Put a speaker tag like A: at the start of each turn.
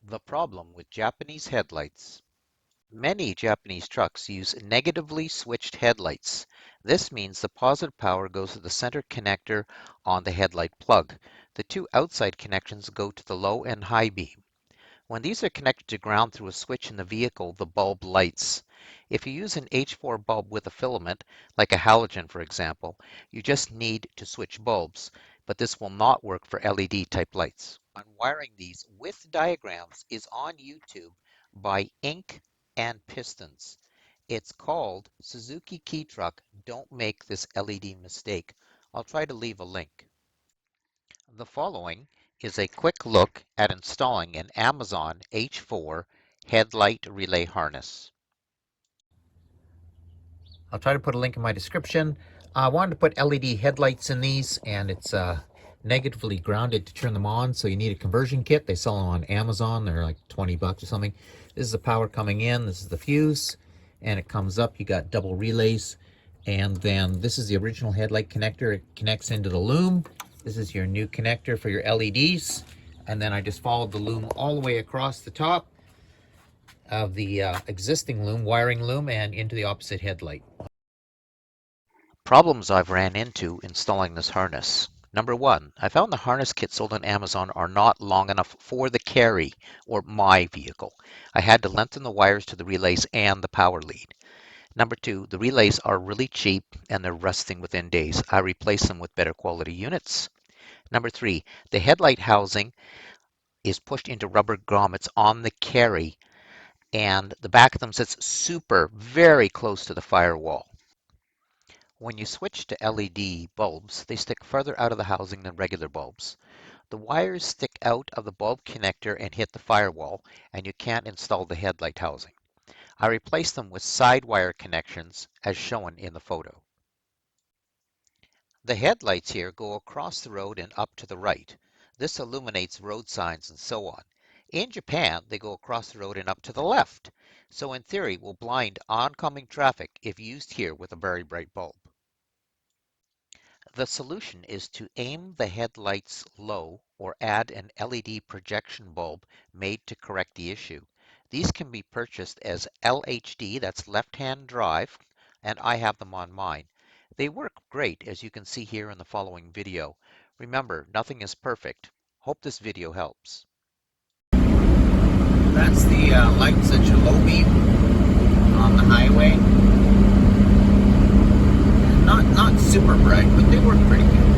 A: The problem with Japanese headlights. Many Japanese trucks use negatively switched headlights. This means the positive power goes to the center connector on the headlight plug. The two outside connections go to the low and high beam. When these are connected to ground through a switch in the vehicle, the bulb lights. If you use an H4 bulb with a filament, like a halogen for example, you just need to switch bulbs, but this will not work for LED type lights. Wiring these with diagrams is on YouTube by Ink and Pistons. It's called Suzuki Key Truck. Don't make this LED mistake. I'll try to leave a link. The following is a quick look at installing an Amazon H4 headlight relay harness. I'll try to put a link in my description. I wanted to put LED headlights in these, and it's negatively grounded to turn them on, so you need a conversion kit. They sell them on Amazon. They're like 20 bucks or something. This is the power coming in. This is the fuse, and it comes up. You got double relays, and then this is the original headlight connector. It connects into the loom. This is your new connector for your LEDs, and then I just followed the loom all the way across the top of the existing loom, wiring loom, and into the opposite headlight. Problems I've ran into installing this harness. Number one, I found the harness kits sold on Amazon are not long enough for the Carry or my vehicle. I had to lengthen the wires to the relays and the power lead. Number two, the relays are really cheap and they're rusting within days. I replaced them with better quality units. Number three, the headlight housing is pushed into rubber grommets on the Carry, and the back of them sits very close to the firewall. When you switch to LED bulbs, they stick further out of the housing than regular bulbs. The wires stick out of the bulb connector and hit the firewall, and you can't install the headlight housing. I replaced them with side wire connections as shown in the photo. The headlights here go across the road and up to the right. This illuminates road signs and so on. In Japan, they go across the road and up to the left, so in theory will blind oncoming traffic if used here with a very bright bulb. The solution is to aim the headlights low or add an LED projection bulb made to correct the issue. These can be purchased as LHD, that's left-hand drive, and I have them on mine. They work great, as you can see here in the following video. Remember, nothing is perfect. Hope this video helps. That's the lights at your low beam on the highway. Not super bright, but they work pretty good.